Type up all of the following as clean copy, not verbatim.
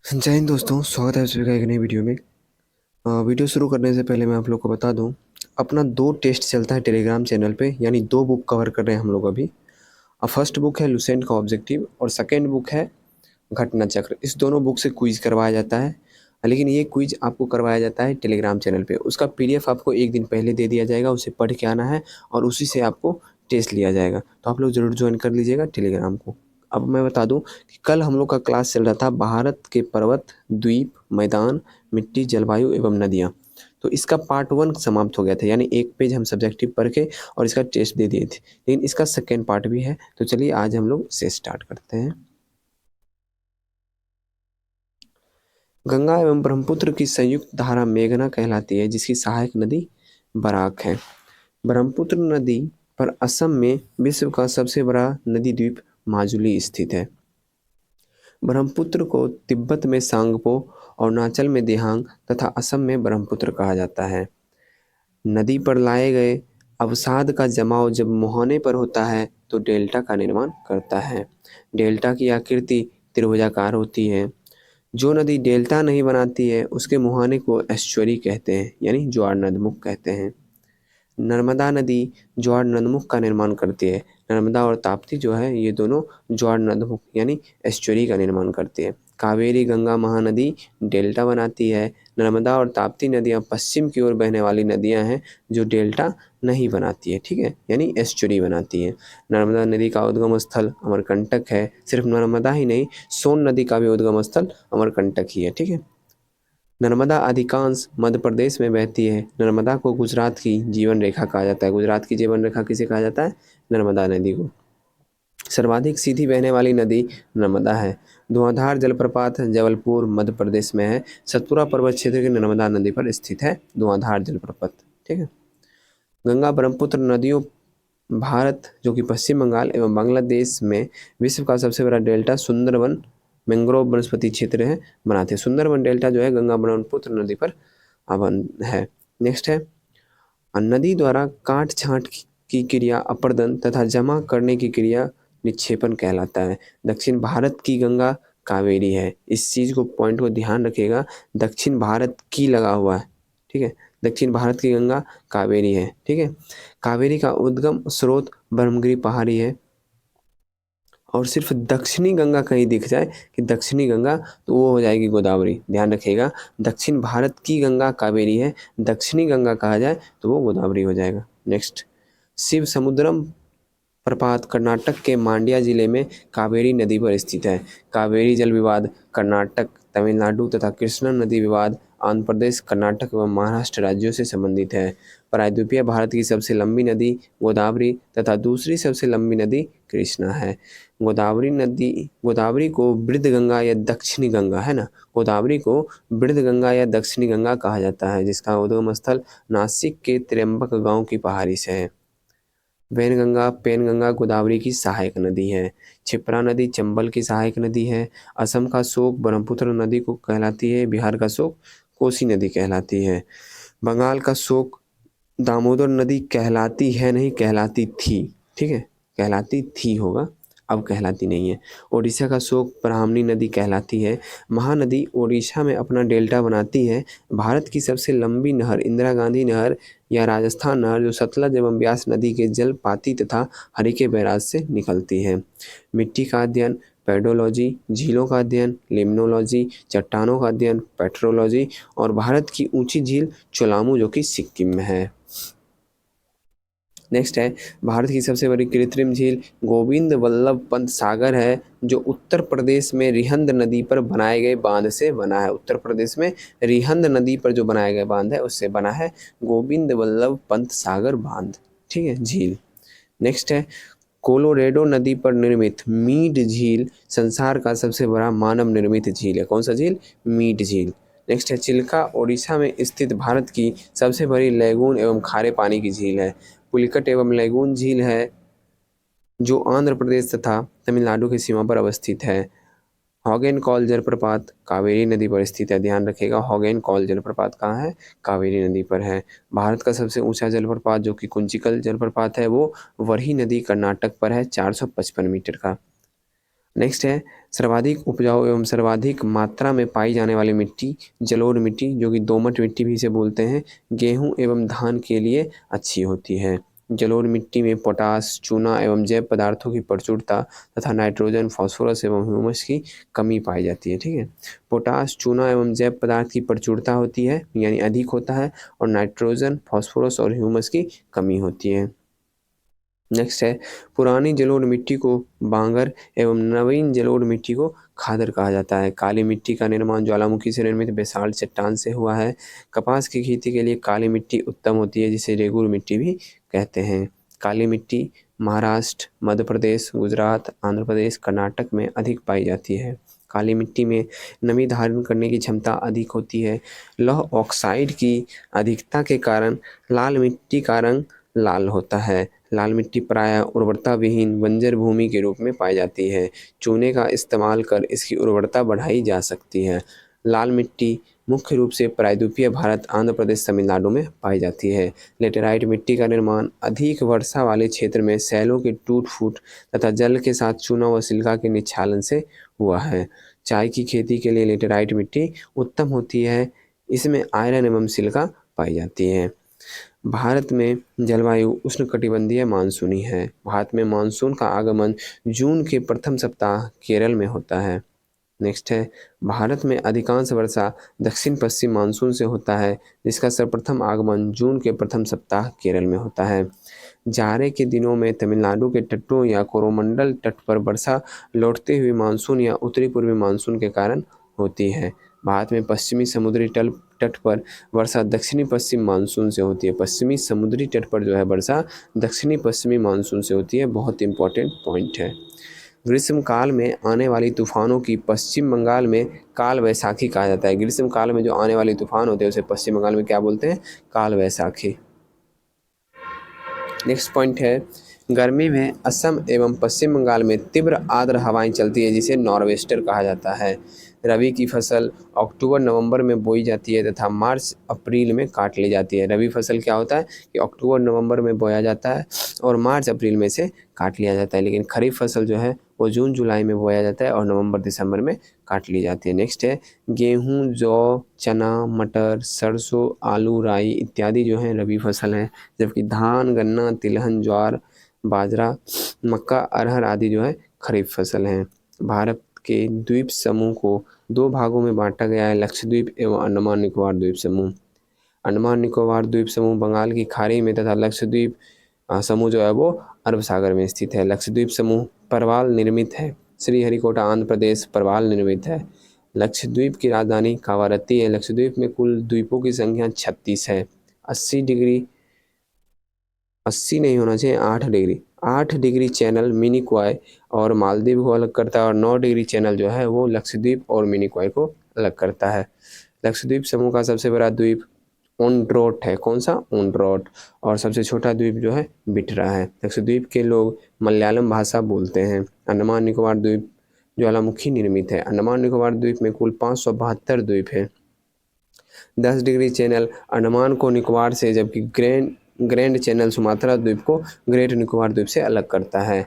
जय हिंद दोस्तों, स्वागत है आप सभी का एक नई वीडियो में। वीडियो शुरू करने से पहले मैं आप लोग को बता दूं, अपना 2 टेस्ट चलता है टेलीग्राम चैनल पे, यानी 2 बुक कवर कर रहे हैं हम लोग अभी। फर्स्ट बुक है लुसेंट का ऑब्जेक्टिव और सेकंड बुक है घटना चक्र। इस दोनों बुक से क्विज करवाया जाता है, लेकिन ये क्विज आपको करवाया जाता है टेलीग्राम चैनल पे। उसका पीडीएफ आपको एक दिन पहले दे दिया जाएगा, उसे पढ़ के आना है और उसी से आपको टेस्ट लिया जाएगा। तो आप लोग ज़रूर ज्वाइन कर लीजिएगा टेलीग्राम को। अब मैं बता दूं कि कल हम लोग का क्लास चल रहा था भारत के पर्वत, द्वीप, मैदान, मिट्टी, जलवायु एवं नदियाँ। तो इसका पार्ट 1 समाप्त हो गया था, यानी एक पेज हम सब्जेक्टिव पढ़ के और इसका टेस्ट दे दिए थे, लेकिन इसका सेकेंड पार्ट भी है। तो चलिए आज हम लोग से स्टार्ट करते हैं। गंगा एवं ब्रह्मपुत्र की संयुक्त धारा मेघना कहलाती है, जिसकी सहायक नदी बराक है। ब्रह्मपुत्र नदी पर असम में विश्व का सबसे बड़ा नदी द्वीप माजुली स्थित है। ब्रह्मपुत्र को तिब्बत में सांगपो, अरुणाचल में दिहांग तथा असम में ब्रह्मपुत्र कहा जाता है। नदी पर लाए गए अवसाद का जमाव जब मुहाने पर होता है तो डेल्टा का निर्माण करता है। डेल्टा की आकृति त्रिभुजाकार होती है। जो नदी डेल्टा नहीं बनाती है उसके मुहाने को एस्चुअरी कहते हैं, यानी ज्वार नदमुख कहते हैं। नर्मदा नदी ज्वार नदमुख का निर्माण करती है। नर्मदा और ताप्ती जो है ये दोनों ज्वार नदमुख यानी एस्चुअरी का निर्माण करती है। कावेरी गंगा महानदी डेल्टा बनाती है। नर्मदा और ताप्ती नदियाँ पश्चिम की ओर बहने वाली नदियाँ हैं जो डेल्टा नहीं बनाती है, ठीक है, यानी एस्चुअरी बनाती है। नर्मदा नदी का उद्गम स्थल अमरकंटक है। सिर्फ नर्मदा ही नहीं, सोन नदी का भी उद्गम स्थल अमरकंटक ही है, ठीक है। नर्मदा अधिकांश मध्य प्रदेश में बहती है। नर्मदा को गुजरात की जीवन रेखा कहा जाता है। गुजरात की जीवन रेखा किसे कहा जाता है? नर्मदा नदी को। सर्वाधिक सीधी बहने वाली नदी नर्मदा है। धुआंधार जलप्रपात जबलपुर मध्य प्रदेश में है। सतपुरा पर्वत क्षेत्र की नर्मदा नदी पर स्थित है धुआंधार जलप्रपात, ठीक है। गंगा ब्रह्मपुत्र नदियों भारत, जो कि पश्चिम बंगाल एवं बांग्लादेश में विश्व का सबसे बड़ा डेल्टा सुंदरवन मैंग्रोव वनस्पति क्षेत्र है बनाते हैं। सुंदरवन डेल्टा जो है गंगा ब्रह्मपुत्र नदी पर है। नेक्स्ट है नदी द्वारा काट छांट की क्रिया अपर्दन तथा जमा करने की क्रिया निक्षेपण कहलाता है। दक्षिण भारत की गंगा कावेरी है। इस चीज को पॉइंट को ध्यान रखिएगा, दक्षिण भारत की लगा हुआ है, ठीक है। दक्षिण भारत की गंगा कावेरी है, ठीक है। कावेरी का उद्गम स्रोत ब्रह्मगिरी पहाड़ी है। और सिर्फ दक्षिणी गंगा कहीं दिख जाए कि दक्षिणी गंगा, तो वो हो जाएगी गोदावरी। ध्यान रखिएगा, दक्षिण भारत की गंगा कावेरी है, दक्षिणी गंगा कहा जाए तो वो गोदावरी हो जाएगा। नेक्स्ट, शिव समुद्रम प्रपात कर्नाटक के मांड्या जिले में कावेरी नदी पर स्थित है। कावेरी जल विवाद कर्नाटक, तमिलनाडु तथा कृष्णा नदी विवाद आंध्र प्रदेश, कर्नाटक एवं महाराष्ट्र राज्यों से संबंधित है। प्रायद्वीपीय भारत की सबसे लंबी नदी गोदावरी तथा दूसरी सबसे लंबी नदी कृष्णा है। गोदावरी को वृद्धगंगा या दक्षिणी गंगा, है ना, गोदावरी को वृद्धगंगा या दक्षिणी गंगा कहा जाता है, जिसका उद्गम स्थल नासिक के त्र्यंबक गांव की पहाड़ी से है। वैनगंगा पेनगंगा गोदावरी की सहायक नदी है। क्षिप्रा नदी चंबल की सहायक नदी है। असम का शोक ब्रह्मपुत्र नदी को कहलाती है। बिहार का शोक कोसी नदी कहलाती है। बंगाल का शोक दामोदर नदी कहलाती है, नहीं कहलाती थी, ठीक है, कहलाती थी होगा, अब कहलाती नहीं है। ओडिशा का शोक ब्राह्मणी नदी कहलाती है। महानदी ओडिशा में अपना डेल्टा बनाती है। भारत की सबसे लंबी नहर इंदिरा गांधी नहर या राजस्थान नहर, जो सतलज एवं ब्यास नदी के जलपाती तथा हरिके बैराज से निकलती है। मिट्टी का अध्ययन पेडोलॉजी, झीलों का अध्ययन लिम्नोलॉजी, चट्टानों का अध्ययन पेट्रोलॉजी और भारत की ऊंची झील चोलामू जो कि सिक्किम में है। नेक्स्ट है भारत की सबसे बड़ी कृत्रिम झील गोविंद वल्लभ पंत सागर है, जो उत्तर प्रदेश में रिहंद नदी पर बनाए गए बांध से बना है। उत्तर प्रदेश में रिहंद नदी पर जो बनाया गया बांध है उससे बना है गोविंद वल्लभ पंत सागर बांध, ठीक है, झील। नेक्स्ट है कोलोरेडो नदी पर निर्मित मीड झील संसार का सबसे बड़ा मानव निर्मित झील है। कौन सा झील? मीड झील। नेक्स्ट है चिल्का ओडिशा में स्थित भारत की सबसे बड़ी लैगून एवं खारे पानी की झील है। पुलिकट एवं लैगून झील है जो आंध्र प्रदेश तथा तमिलनाडु की सीमा पर अवस्थित है। हॉगेन कॉल जलप्रपात कावेरी नदी पर स्थित है। ध्यान रखिएगा, हॉगेन कॉल जलप्रपात कहाँ है? कावेरी नदी पर है। भारत का सबसे ऊंचा जलप्रपात जो कि कुंचिकल जलप्रपात है वो वरही नदी कर्नाटक पर है, 455 मीटर का। नेक्स्ट है सर्वाधिक उपजाऊ एवं सर्वाधिक मात्रा में पाई जाने वाली मिट्टी जलोढ़ मिट्टी, जो कि दोमट मिट्टी भी इसे बोलते हैं, गेहूं एवं धान के लिए अच्छी होती है। जलोढ़ मिट्टी में पोटास, चूना एवं जैव पदार्थों की प्रचुरता तथा नाइट्रोजन, फास्फोरस एवं ह्यूमस की कमी पाई जाती है। ठीक है, पोटास, चूना एवं जैव पदार्थ की प्रचुरता होती है, यानी अधिक होता है, और नाइट्रोजन, फास्फोरस और ह्यूमस की कमी होती है। नेक्स्ट है, पुरानी जलोढ़ मिट्टी को बांगर एवं नवीन जलोढ़ मिट्टी को खादर कहा जाता है। काली मिट्टी का निर्माण ज्वालामुखी से निर्मित बेसाल्ट चट्टान से हुआ है। कपास की खेती के लिए काली मिट्टी उत्तम होती है, जिसे रेगुर मिट्टी भी कहते हैं। काली मिट्टी महाराष्ट्र, मध्य प्रदेश, गुजरात, आंध्र प्रदेश, कर्नाटक में अधिक पाई जाती है। काली मिट्टी में नमी धारण करने की क्षमता अधिक होती है। लौह ऑक्साइड की अधिकता के कारण लाल मिट्टी का रंग लाल होता है। लाल मिट्टी प्रायः उर्वरता विहीन बंजर भूमि के रूप में पाई जाती है। चूने का इस्तेमाल कर इसकी उर्वरता बढ़ाई जा सकती है। लाल मिट्टी मुख्य रूप से प्रायद्वीपीय भारत, आंध्र प्रदेश, तमिलनाडु में पाई जाती है। लेटेराइट मिट्टी का निर्माण अधिक वर्षा वाले क्षेत्र में सैलों के टूट फूट तथा जल के साथ चूना व सिलिका के निक्षालन से हुआ है। चाय की खेती के लिए लेटेराइट मिट्टी उत्तम होती है। इसमें आयरन एवं सिलिका पाई जाती है। भारत में जलवायु उष्णकटिबंधीय मानसूनी है। भारत में मानसून का आगमन जून के प्रथम सप्ताह केरल में होता है। नेक्स्ट है, भारत में अधिकांश वर्षा दक्षिण पश्चिम मानसून से होता है, जिसका सर्वप्रथम आगमन जून के प्रथम सप्ताह केरल में होता है। जाड़े के दिनों में तमिलनाडु के तटों या कोरोमंडल तट पर वर्षा लौटते हुए मानसून या उत्तरी पूर्वी मानसून के कारण होती है। भारत में पश्चिमी समुद्री तट पर वर्षा दक्षिणी पश्चिम मानसून से होती है। पश्चिमी समुद्री तट पर जो है वर्षा दक्षिणी पश्चिमी मानसून से होती है। बहुत इंपॉर्टेंट पॉइंट है। ग्रीष्म काल में आने वाली तूफानों की पश्चिम बंगाल में काल वैसाखी कहा जाता है। ग्रीष्म काल में जो आने वाली तूफान होते हैं उसे पश्चिम बंगाल में क्या बोलते हैं? काल वैसाखी। नेक्स्ट पॉइंट है, गर्मी में असम एवं पश्चिम बंगाल में तीव्र आर्द्र हवाएं चलती है, जिसे नॉर्वेस्टर कहा जाता है। रबी की फसल अक्टूबर नवंबर में बोई जाती है तथा मार्च अप्रैल में काट ली जाती है। रबी फसल क्या होता है कि अक्टूबर नवंबर में बोया जाता है और मार्च अप्रैल में से काट लिया जाता है। लेकिन खरीफ फसल जो है वो जून जुलाई में बोया जाता है और नवंबर दिसंबर में काट ली जाती है। नेक्स्ट है, गेहूँ, जौ, चना, मटर, सरसों, आलू, राई इत्यादि जो है रबी फसल है, जबकि धान, गन्ना, तिलहन, ज्वार, बाजरा, मक्का, अरहर आदि जो है खरीफ फसल हैं। भारत के द्वीप समूह को दो भागों में बांटा गया है, लक्षद्वीप एवं अंडमान निकोबार द्वीप समूह। अंडमान निकोबार द्वीप समूह बंगाल की खाड़ी में तथा लक्षद्वीप समूह जो है वो अरब सागर में स्थित है। लक्षद्वीप समूह परवाल निर्मित है। श्रीहरिकोटा आंध्र प्रदेश परवाल निर्मित है। लक्षद्वीप की राजधानी कावारत्ती है। लक्षद्वीप में कुल द्वीपों की संख्या 36 है। 80 नहीं होना चाहिए, 8 डिग्री चैनल मिनिकॉय और मालदीव को अलग करता है और 9 डिग्री चैनल जो है वो लक्षद्वीप और मिनिकॉय को अलग करता है। लक्षद्वीप समूह का सबसे बड़ा द्वीप ओंड्रोट है। कौन सा? ओंड्रोट। और सबसे छोटा द्वीप जो है बिटरा है। लक्षद्वीप के लोग मलयालम भाषा बोलते हैं। अंडमान निकोबार द्वीप ज्वालामुखी निर्मित है। अंडमान निकोबार द्वीप में कुल 572 द्वीप है। 10 डिग्री चैनल अंडमान को निकोबार से, जबकि ग्रैंड चैनल सुमात्रा द्वीप को ग्रेट निकोबार द्वीप से अलग करता है।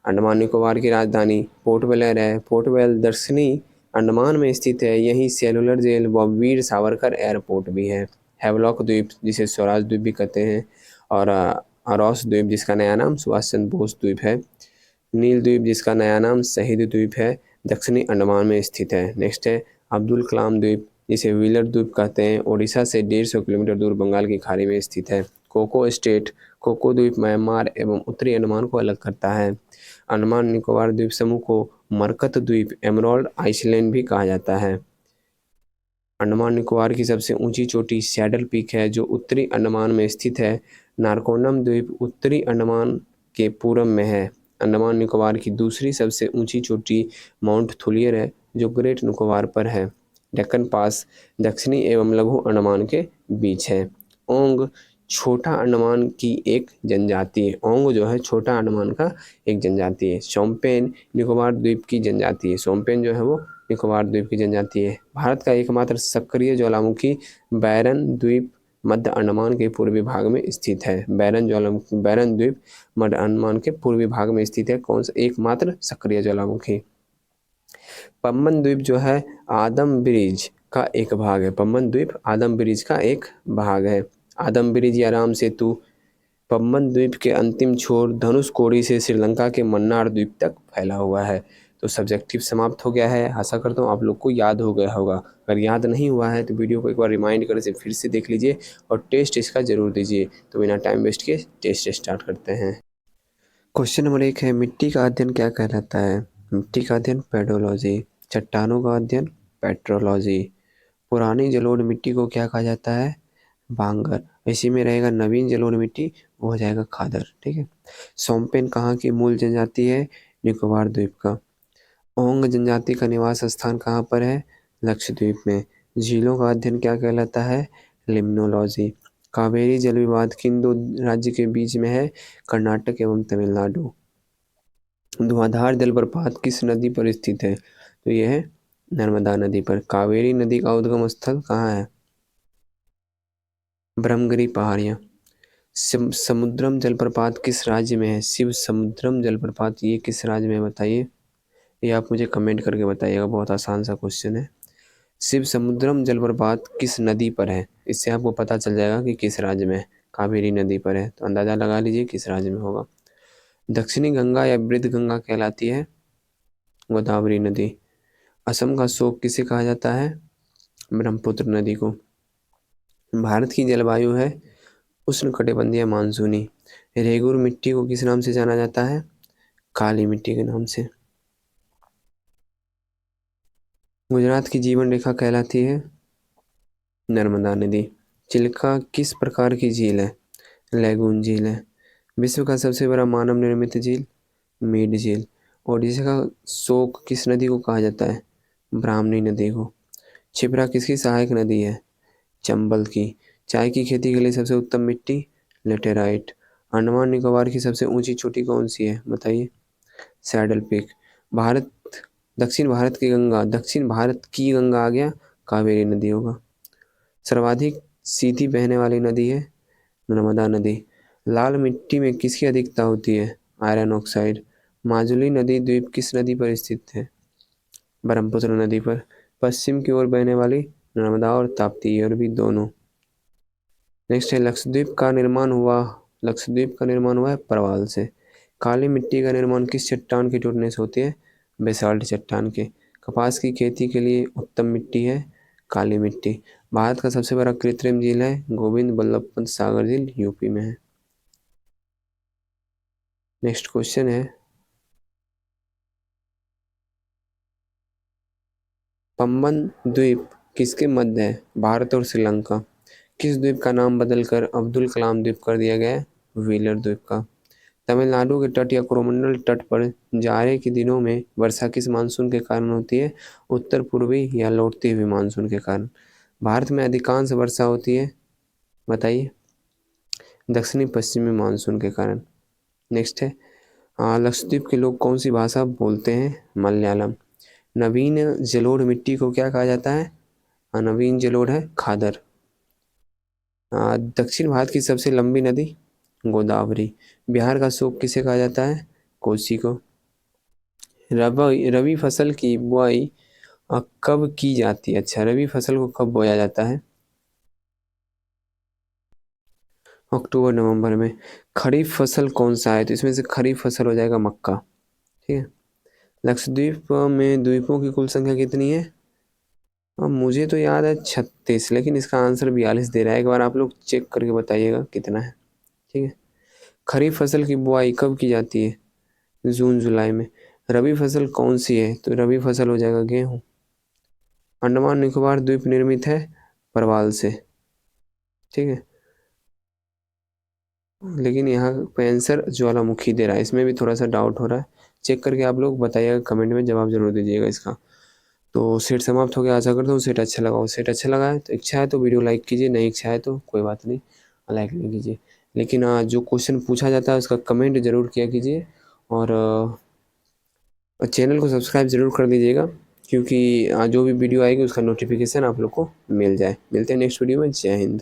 अंडमान निकोबार की राजधानी पोर्ट ब्लेयर है। पोर्ट ब्लेयर दक्षिणी अंडमान में स्थित है। यहीं सेलुलर जेल व वीर सावरकर एयरपोर्ट भी है। हैवलॉक द्वीप, जिसे स्वराज द्वीप भी कहते हैं, और अरॉस द्वीप, जिसका नया नाम सुभाष चंद्र बोस द्वीप है। नील द्वीप, जिसका नया नाम शहीद द्वीप है, दक्षिणी अंडमान में स्थित है। नेक्स्ट है अब्दुल कलाम द्वीप, जिसे व्हीलर द्वीप कहते हैं, ओडिशा से 150 किलोमीटर दूर बंगाल की खाड़ी में स्थित है। कोको स्टेट, कोको द्वीप म्यांमार एवं उत्तरी अंडमान को अलग करता है। अंडमान निकोबार द्वीप समूह को मरकत द्वीप, एमराल्ड आइसलैंड भी कहा जाता है। अंडमान निकोबार की सबसे ऊंची चोटी सैडल पीक है, जो उत्तरी अंडमान में स्थित है। नारकोंडम द्वीप उत्तरी अंडमान के पूर्व में है। अंडमान निकोबार की दूसरी सबसे ऊंची चोटी माउंट थुलियर है, जो ग्रेट निकोबार पर है। डेक्कन पास दक्षिणी एवं लघु अंडमान के बीच है। ओंग छोटा अंडमान की एक जनजाति है। ओंग जो है छोटा अंडमान का एक जनजाति है। शोम्पेन निकोबार द्वीप की जनजाति है। शोम्पेन जो है वो निकोबार द्वीप की जनजाति है। भारत का एकमात्र सक्रिय ज्वालामुखी बैरन द्वीप मध्य अंडमान के पूर्वी भाग में स्थित है। बैरन द्वीप मध्य अंडमान के पूर्वी भाग में स्थित है। कौन सा? एकमात्र सक्रिय ज्वालामुखी। पम्बन द्वीप जो है आदम ब्रिज का एक भाग है। पम्बन द्वीप आदम ब्रिज का एक भाग है। आदम ब्रिज या राम सेतु पम्बन द्वीप के अंतिम छोर धनुषकोडी से श्रीलंका के मन्नार द्वीप तक फैला हुआ है। तो सब्जेक्टिव समाप्त हो गया है। आशा करता हूँ आप लोग को याद हो गया होगा। अगर याद नहीं हुआ है तो वीडियो को एक बार रिमाइंड कर इसे फिर से देख लीजिए और टेस्ट इसका ज़रूर दीजिए। तो बिना टाइम वेस्ट किए टेस्ट स्टार्ट करते हैं। क्वेश्चन नंबर 1 है, मिट्टी का अध्ययन क्या कहलाता है? मिट्टी का अध्ययन पेडोलॉजी। चट्टानों का अध्ययन पेट्रोलॉजी। पुरानी जलोढ़ मिट्टी को क्या कहा जाता है? बांगर। इसी में रहेगा नवीन जलोढ़ मिट्टी, वो हो जाएगा खादर। ठीक है। सोम्पेन कहाँ की मूल जनजाति है? निकोबार द्वीप का। ओंग जनजाति का निवास स्थान कहाँ पर है? लक्षद्वीप में। झीलों का अध्ययन क्या कहलाता है? लिम्नोलॉजी। कावेरी जल विवाद किन दो राज्य के बीच में है? कर्नाटक एवं तमिलनाडु। धुआंधार जलप्रपात किस नदी पर स्थित है? तो यह है नर्मदा नदी पर। कावेरी नदी का उद्गम स्थल कहाँ है? ब्रह्मगिरी पहाड़ियाँ। समुद्रम जलप्रपात किस राज्य में है? शिव समुद्रम जलप्रपात ये किस राज्य में है बताइए? ये आप मुझे कमेंट करके बताइएगा। बहुत आसान सा क्वेश्चन है। शिव समुद्रम जलप्रपात किस नदी पर है? इससे आपको पता चल जाएगा कि किस राज्य में है। कावेरी नदी पर है, तो अंदाजा लगा लीजिए किस राज्य में होगा। दक्षिणी गंगा या वृद्ध गंगा कहलाती है? गोदावरी नदी। असम का शोक किसे कहा जाता है? ब्रह्मपुत्र नदी को। भारत की जलवायु है उष्णकटिबंधीय मानसूनी। रेगुर मिट्टी को किस नाम से जाना जाता है? काली मिट्टी के नाम से। गुजरात की जीवन रेखा कहलाती है? नर्मदा नदी। चिल्का किस प्रकार की झील है? लैगून झील है। विश्व का सबसे बड़ा मानव निर्मित झील? मीड झील। ओडिशा का शोक किस नदी को कहा जाता है? ब्राह्मणी नदी को। क्षिप्रा किसकी सहायक नदी है? चंबल की। चाय की खेती के लिए सबसे उत्तम मिट्टी? लेटेराइट। अंडमान निकोबार की सबसे ऊंची चोटी कौन सी है बताइए? Saddle peak. भारत दक्षिण भारत की गंगा आ गया, कावेरी नदी होगा। सर्वाधिक सीधी बहने वाली नदी है? नर्मदा नदी। लाल मिट्टी में किसकी अधिकता होती है? Iron oxide. माजुली नदी द्वीप किस नदी पर स्थित है? ब्रह्मपुत्र नदी पर। पश्चिम की ओर बहने वाली? नर्मदा और ताप्ती, और भी दोनों। नेक्स्ट है, लक्षद्वीप का निर्माण हुआ है परवाल से। काली मिट्टी का निर्माण किस चट्टान के टूटने से होती है? बेसाल्ट चट्टान के। कपास की खेती के लिए उत्तम मिट्टी है? काली मिट्टी। भारत का सबसे बड़ा कृत्रिम झील है? गोविंद बल्लभ पंत सागर झील, यूपी में है। नेक्स्ट क्वेश्चन है, पम्बन द्वीप किसके मध्य है? भारत और श्रीलंका। किस द्वीप का नाम बदलकर अब्दुल कलाम द्वीप कर दिया गया है? व्हीलर द्वीप का। तमिलनाडु के तट या कोरोमंडल तट पर जाड़े के दिनों में वर्षा किस मानसून के कारण होती है? उत्तर पूर्वी या लौटती हुई मानसून के कारण। भारत में अधिकांश वर्षा होती है बताइए? दक्षिणी पश्चिमी मानसून के कारण। नेक्स्ट है, लक्षद्वीप के लोग कौन सी भाषा बोलते हैं? मलयालम। नवीन जलोढ़ मिट्टी को क्या कहा जाता है? नवीन जलोढ़ है खादर। दक्षिण भारत की सबसे लंबी नदी? गोदावरी। बिहार का शोक किसे कहा जाता है? कोसी को। रबी फसल की बुआई कब की जाती है? अच्छा, रबी फसल को कब बोया जाता है? अक्टूबर नवंबर में। खरीफ फसल कौन सा है? तो इसमें से खरीफ फसल हो जाएगा मक्का। ठीक है। लक्षद्वीप में द्वीपों की कुल संख्या कितनी है? अब मुझे तो याद है 36, लेकिन इसका आंसर 42 दे रहा है। एक बार आप लोग चेक करके बताइएगा कितना है। ठीक है। खरीफ फसल की बुआई कब की जाती है? जून जुलाई में। रबी फसल कौन सी है? तो रबी फसल हो जाएगा गेहूँ। अंडमान निकोबार द्वीप निर्मित है परवाल से। ठीक है। लेकिन यहाँ पे आंसर ज्वालामुखी दे रहा है, इसमें भी थोड़ा सा डाउट हो रहा है। चेक करके आप लोग बताइएगा, कमेंट में जवाब जरूर दीजिएगा इसका। तो सेट समाप्त हो गया। आशा करता हूँ सेट अच्छा लगा हो। सेट अच्छा लगा है तो इच्छा है तो वीडियो लाइक कीजिए, नहीं इच्छा है तो कोई बात नहीं, लाइक नहीं कीजिए। लेकिन जो क्वेश्चन पूछा जाता है उसका कमेंट जरूर किया कीजिए, और चैनल को सब्सक्राइब ज़रूर कर दीजिएगा, क्योंकि जो भी वीडियो आएगी उसका नोटिफिकेशन आप लोग को मिल जाए। मिलते हैं नेक्स्ट वीडियो में। जय हिंद।